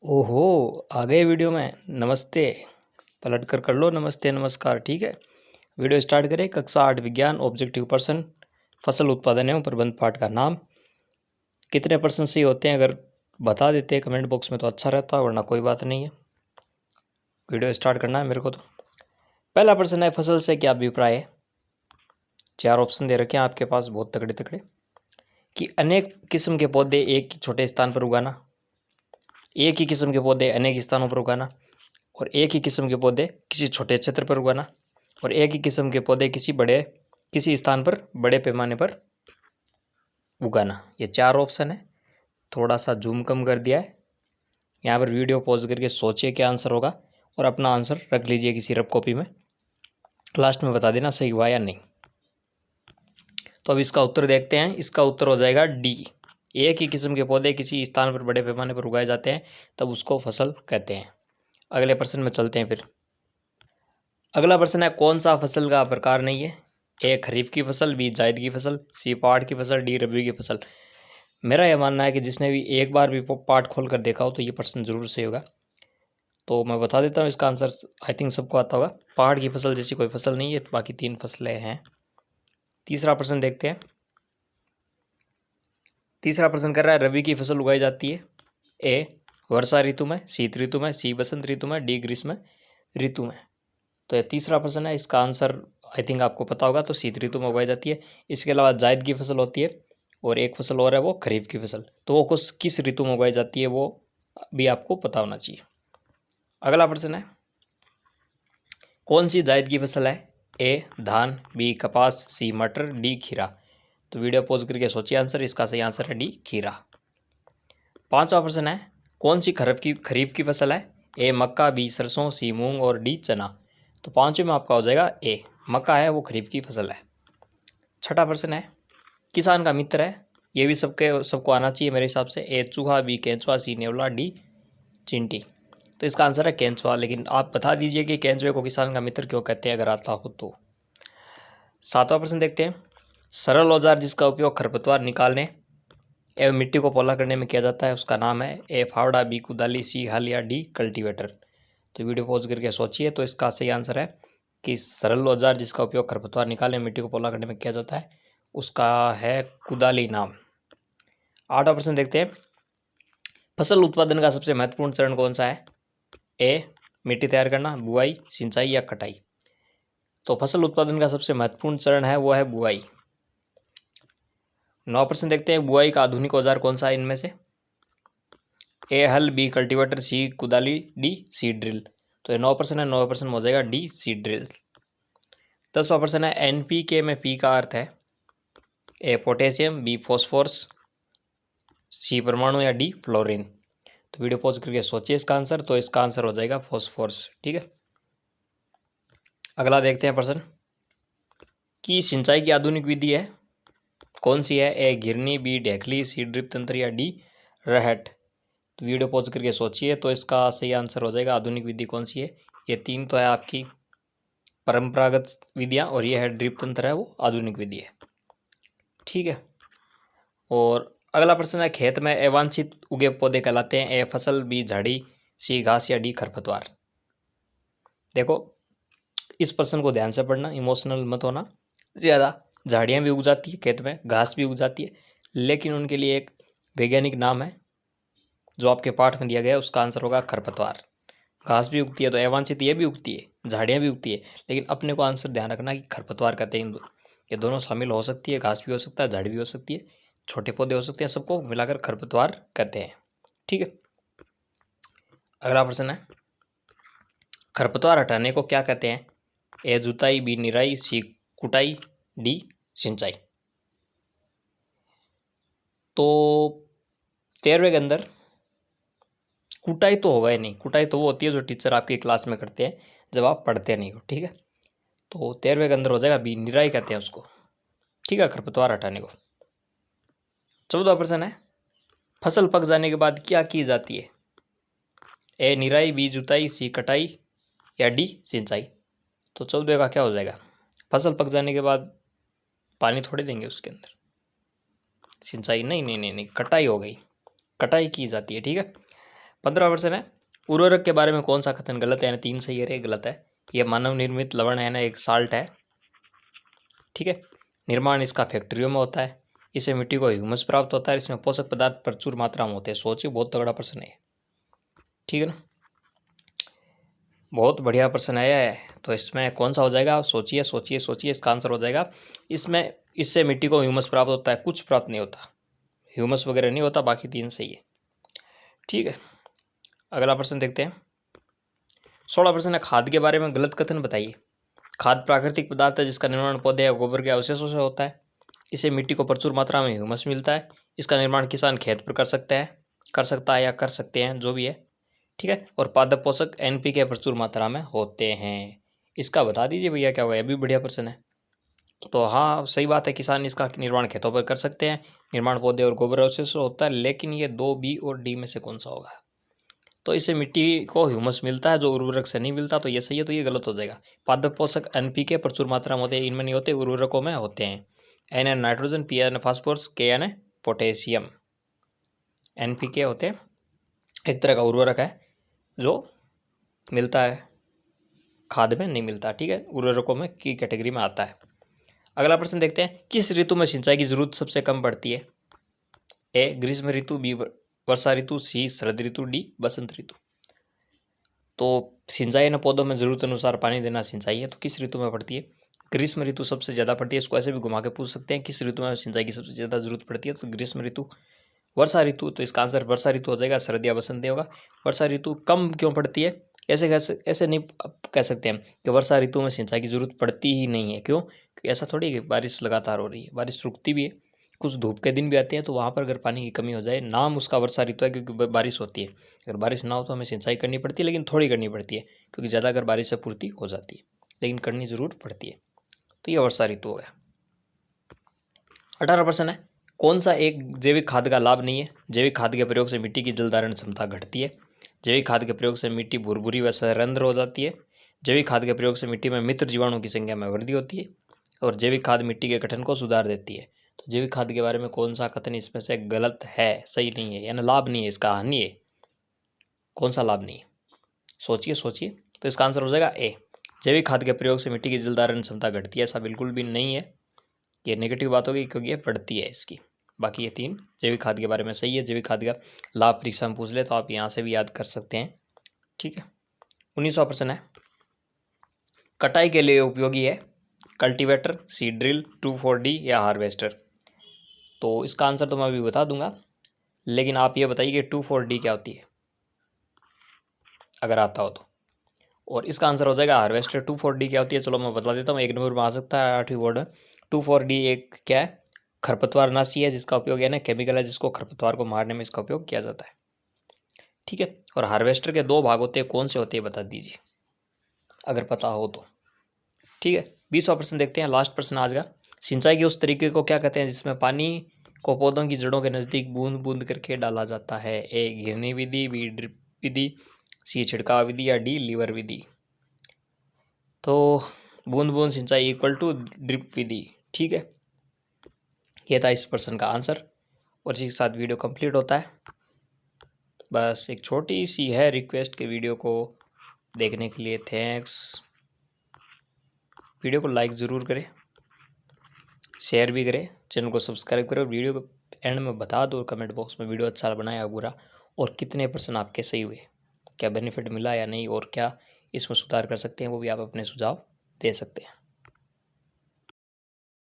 ओहो, आ गए वीडियो में। नमस्ते। पलट कर लो नमस्ते नमस्कार। ठीक है, वीडियो स्टार्ट करें। कक्षा 8 विज्ञान ऑब्जेक्टिव पर्सन फसल उत्पादन एवं प्रबंध पाठ का नाम। कितने पर्सन सही होते हैं अगर बता देते कमेंट बॉक्स में तो अच्छा रहता, वरना कोई बात नहीं है। वीडियो स्टार्ट करना है मेरे को। तो पहला प्रश्न है, फसल से क्या अभिप्राय है। 4 ऑप्शन दे रखे हैं आपके पास, बहुत तगड़े तगड़े। कि अनेक किस्म के पौधे एक ही छोटे स्थान पर उगाना, एक ही किस्म के पौधे अनेक स्थानों पर उगाना, और एक ही किस्म के पौधे किसी छोटे क्षेत्र पर उगाना, और एक ही किस्म के पौधे किसी स्थान पर बड़े पैमाने पर उगाना। ये 4 ऑप्शन है। थोड़ा सा जूम कम कर दिया है। यहाँ पर वीडियो पॉज करके सोचिए क्या आंसर होगा, और अपना आंसर रख लीजिए किसी रफ कॉपी में। लास्ट में बता देना सही हुआ या नहीं। तो अब इसका उत्तर देखते हैं। इसका उत्तर हो जाएगा डी। एक ही किस्म के पौधे किसी स्थान पर बड़े पैमाने पर उगाए जाते हैं, तब उसको फसल कहते हैं। अगले प्रश्न में चलते हैं फिर। अगला प्रश्न है, कौन सा फसल का प्रकार नहीं है। ए खरीफ की फसल, बी जायद की फसल, सी पहाड़ की फसल, डी रबी की फसल। मेरा यह मानना है कि जिसने भी एक बार भी पाठ खोल कर देखा हो तो ये प्रश्न जरूर सही होगा। तो मैं बता देता हूँ इसका आंसर। आई थिंक सबको आता होगा। पहाड़ की फसल जैसी कोई फसल नहीं है, तो बाकी 3 फसलें हैं। तीसरा प्रश्न देखते हैं। तीसरा प्रश्न कर रहा है, रबी की फसल उगाई जाती है। ए वर्षा ऋतु में, शीत ऋतु में, सी बसंत ऋतु में, डी ग्रीष्म ऋतु में। तो ये तीसरा प्रश्न है। इसका आंसर आई थिंक आपको पता होगा। तो शीत ऋतु में उगाई जाती है। इसके अलावा जायद की फसल होती है, और एक फसल और है वो खरीफ की फसल। तो वो किस ऋतु में उगाई जाती है वो भी आपको पता होना चाहिए। अगला प्रश्न है, कौन सी जायद की फसल है। ए धान, बी कपास, सी मटर, डी खीरा। तो वीडियो पॉज करके सोचिए आंसर। इसका सही आंसर है डी खीरा। पांचवा प्रश्न है, कौन सी खरीफ की फसल है। ए मक्का, बी सरसों, सी मूंग, और डी चना। तो पांचवें में आपका हो जाएगा ए, मक्का है वो खरीफ की फसल है। छठा प्रश्न है, किसान का मित्र है। ये भी सबको आना चाहिए मेरे हिसाब से। ए चूहा, बी केंचुआ, सी नेवला, डी चिंटी। तो इसका आंसर है केंचुआ। लेकिन आप बता दीजिए कि केंचुए को किसान का मित्र क्यों कहते हैं अगर आता हो तो। सातवां प्रश्न देखते हैं, सरल औजार जिसका उपयोग खरपतवार निकालने एवं मिट्टी को पौला करने में किया जाता है उसका नाम है। ए फावड़ा, बी कुदाली, सी हल, या डी कल्टीवेटर। तो वीडियो पॉज करके सोचिए। तो इसका सही आंसर है कि सरल औजार जिसका उपयोग खरपतवार निकालने मिट्टी को पौला करने में किया जाता है उसका है कुदाली नाम। आठवां प्रश्न देखते हैं, फसल उत्पादन का सबसे महत्वपूर्ण चरण कौन सा है। ए मिट्टी तैयार करना, बुआई, सिंचाई, या कटाई। तो फसल उत्पादन का सबसे महत्वपूर्ण चरण है वो है बुआई। 9 प्रश्न देखते हैं, बुआई का आधुनिक औजार कौन सा है इनमें से। ए हल, बी कल्टीवेटर, सी कुदाली, डी सीड ड्रिल। तो ये 9 प्रश्न है। 9 प्रश्न हो जाएगा डी सीड ड्रिल। 10वां प्रश्न है, एनपीके में पी का अर्थ है। ए पोटेशियम, बी फॉस्फोरस, सी परमाणु, या डी फ्लोरीन। तो वीडियो पॉज करके सोचिए इसका आंसर। तो इसका आंसर हो जाएगा फॉस्फोरस। ठीक है, अगला देखते हैं प्रश्न कि सिंचाई की आधुनिक विधि है कौन सी है। ए घिरनी, बी ढेकली, सी ड्रिप तंत्र, या डी रहट। तो वीडियो पॉज करके सोचिए। तो इसका सही आंसर हो जाएगा आधुनिक विधि कौन सी है। ये 3 तो है आपकी परंपरागत विधियां, और ये है ड्रिप तंत्र है वो आधुनिक विधि है। ठीक है, और अगला प्रश्न है, खेत में अवांछित उगे पौधे कहलाते हैं। ए फसल, बी झाड़ी, सी घास, या डी खरपतवार। देखो इस प्रश्न को ध्यान से पढ़ना, इमोशनल मत होना ज़्यादा। झाड़ियाँ भी उग जाती है खेत में, घास भी उग जाती है, लेकिन उनके लिए एक वैज्ञानिक नाम है जो आपके पाठ में दिया गया है। उसका आंसर होगा खरपतवार। घास भी उगती है तो अवांछित ये भी उगती है, झाड़ियाँ भी उगती है, लेकिन अपने को आंसर ध्यान रखना कि खरपतवार कहते हैं। ये दोनों शामिल हो सकती है, घास भी हो सकता है, झाड़ी भी हो सकती है, छोटे पौधे हो सकते हैं, सबको मिलाकर खरपतवार कहते हैं। ठीक है, अगला प्रश्न है, खरपतवार हटाने को क्या कहते हैं। ए जुताई, बी निराई, सी कुटाई, डी सिंचाई। तो 13वें के अंदर कुटाई तो होगा ही नहीं। कुटाई तो वो होती है जो टीचर आपकी क्लास में करते हैं जब आप पढ़ते नहीं हो। ठीक है, तो 13वें के अंदर हो जाएगा बी, निराई कहते हैं उसको। ठीक है, खरपतवार हटाने को। 14वां प्रश्न है, फसल पक जाने के बाद क्या की जाती है। ए निराई, बी जुताई, सी कटाई, या डी सिंचाई। तो 14वें का क्या हो जाएगा। फसल पक जाने के बाद पानी थोड़े देंगे उसके अंदर। सिंचाई नहीं नहीं नहीं नहीं, कटाई हो गई, कटाई की जाती है। ठीक है, 15% है उर्वरक के बारे में कौन सा कथन गलत है, यानी 3 सही है, गलत है। यह मानव निर्मित लवण है ना, एक साल्ट है, ठीक है। निर्माण इसका फैक्ट्रियों में होता है, इससे मिट्टी को ह्यूमस प्राप्त होता है, इसमें पोषक पदार्थ प्रचुर मात्रा में होते हैं। सोचिए, बहुत तगड़ा प्रश्न है, ठीक है ना, बहुत बढ़िया प्रश्न आया है। तो इसमें कौन सा हो जाएगा, सोचिए सोचिए सोचिए, इसका आंसर हो जाएगा इसमें, इससे मिट्टी को ह्यूमस प्राप्त होता है, कुछ प्राप्त नहीं होता, ह्यूमस वगैरह नहीं होता, बाकी 3 सही है, ठीक है। अगला प्रश्न देखते हैं। 16 प्रश्न है, खाद के बारे में गलत कथन बताइए। खाद प्राकृतिक पदार्थ है जिसका निर्माण पौधे या गोबर के अवशेषों से होता है, इससे मिट्टी को प्रचुर मात्रा में ह्यूमस मिलता है, इसका निर्माण किसान खेत पर कर सकता है या कर सकते हैं, जो भी है, ठीक है। और पादप पोषक NPK प्रचुर मात्रा में होते हैं। इसका बता दीजिए भैया क्या होगा, ये भी बढ़िया प्रश्न है। तो हाँ, सही बात है, किसान इसका निर्माण खेतों पर कर सकते हैं, निर्माण पौधे और गोबर अवशेषों होता है, लेकिन ये 2 B और D में से कौन सा होगा। तो इससे मिट्टी को ह्यूमस मिलता है जो उर्वरक से नहीं मिलता, तो ये सही है, तो ये गलत हो जाएगा। पादप पोषक NPK प्रचुर मात्रा में होते हैं, इनमें नहीं होते, उर्वरकों में होते हैं। N nitrogen, P phosphorus, K potassium. NPK होते हैं, एक तरह का उर्वरक है जो मिलता है, खाद में नहीं मिलता, ठीक है, उर्वरकों में की कैटेगरी में आता है। अगला प्रश्न देखते हैं, किस ऋतु में सिंचाई की जरूरत सबसे कम पड़ती है। A ग्रीष्म ऋतु, B वर्षा ऋतु, C शरद ऋतु, D बसंत ऋतु। तो सिंचाई न पौधों में जरूरत अनुसार पानी देना सिंचाई है, तो किस ऋतु में पड़ती है। ग्रीष्म ऋतु सबसे ज़्यादा पड़ती है, इसको ऐसे भी घुमा के पूछ सकते हैं, किस ऋतु में सिंचाई की सबसे ज़्यादा जरूरत पड़ती है, तो ग्रीष्म ऋतु। वर्षा ऋतु, तो इसका आंसर वर्षा ऋतु हो जाएगा, शरद या बसंत नहीं होगा। वर्षा ऋतु कम क्यों पड़ती है, ऐसे नहीं कह सकते हैं कि वर्षा ऋतु में सिंचाई की जरूरत पड़ती ही नहीं है। क्यों, क्योंकि ऐसा थोड़ी है कि बारिश लगातार हो रही है, बारिश रुकती भी है, कुछ धूप के दिन भी आते हैं, तो वहाँ पर अगर पानी की कमी हो जाए, नाम उसका वर्षा ऋतु है क्योंकि बारिश होती है। अगर बारिश ना हो तो हमें सिंचाई करनी पड़ती है, लेकिन थोड़ी करनी पड़ती है, क्योंकि ज़्यादा अगर बारिश से पूर्ति हो जाती है, लेकिन करनी जरूर पड़ती है। तो यह वर्षा ऋतु हो गया। 18 प्रश्न है, कौन सा एक जैविक खाद का लाभ नहीं है। जैविक खाद के प्रयोग से मिट्टी की जल धारण क्षमता घटती है, जैविक खाद के प्रयोग से मिट्टी भुरभुरी व सरंध्र हो जाती है, जैविक खाद के प्रयोग से मिट्टी में मित्र जीवाणुओं की संख्या में वृद्धि होती है, और जैविक खाद मिट्टी के गठन को सुधार देती है। तो जैविक खाद के बारे में कौन सा कथन इसमें से गलत है, सही नहीं है, यानी लाभ नहीं है, इसका हानि है। कौन सा लाभ नहीं है, सोचिए सोचिए। तो इसका आंसर हो जाएगा A, जैविक खाद के प्रयोग से मिट्टी की जल धारण क्षमता घटती है। ऐसा बिल्कुल भी नहीं है, ये नेगेटिव बात होगी क्योंकि ये बढ़ती है इसकी। बाकी ये 3 जैविक खाद के बारे में सही है। जैविक खाद का लाभ परीक्षा में पूछ ले तो आप यहाँ से भी याद कर सकते हैं, ठीक है। 19वां प्रश्न है, कटाई के लिए उपयोगी है कल्टीवेटर, सीड ड्रिल, 2,4-D या हार्वेस्टर। तो इसका आंसर तो मैं अभी बता दूंगा, लेकिन आप ये बताइए कि 2,4-D क्या होती है, अगर आता हो तो। और इसका आंसर हो जाएगा हार्वेस्टर। 2,4-D क्या होती है, चलो मैं बता देता हूँ, 1 नंबर में आ सकता है, 8वीं बोर्ड में। 2,4-D एक क्या है, खरपतवार नाशी है, जिसका उपयोग है ना केमिकल है, जिसको खरपतवार को मारने में इसका उपयोग किया जाता है, ठीक है। और हार्वेस्टर के 2 भाग होते हैं, कौन से होते हैं बता दीजिए, अगर पता हो तो, ठीक है। 20वां प्रश्न देखते हैं, लास्ट प्रश्न आज का। सिंचाई के उस तरीके को क्या कहते हैं जिसमें पानी को पौधों की जड़ों के नज़दीक बूंद बूंद करके डाला जाता है। A घिरनी विधि, B ड्रिप विधि, C छिड़काव विधि या D लीवर विधि। तो बूंद बूंद सिंचाई इक्वल टू ड्रिप विधि, ठीक है। ये था इस प्रश्न का आंसर, और इसी के साथ वीडियो कंप्लीट होता है। बस एक छोटी सी है रिक्वेस्ट के वीडियो को देखने के लिए थैंक्स। वीडियो को लाइक ज़रूर करें, शेयर भी करें, चैनल को सब्सक्राइब करें, और वीडियो को एंड में बता दो कमेंट बॉक्स में वीडियो अच्छा बनाया या बुरा, और कितने % आपके सही हुए, क्या बेनिफिट मिला या नहीं, और क्या इसमें सुधार कर सकते हैं, वो भी आप अपने सुझाव दे सकते हैं।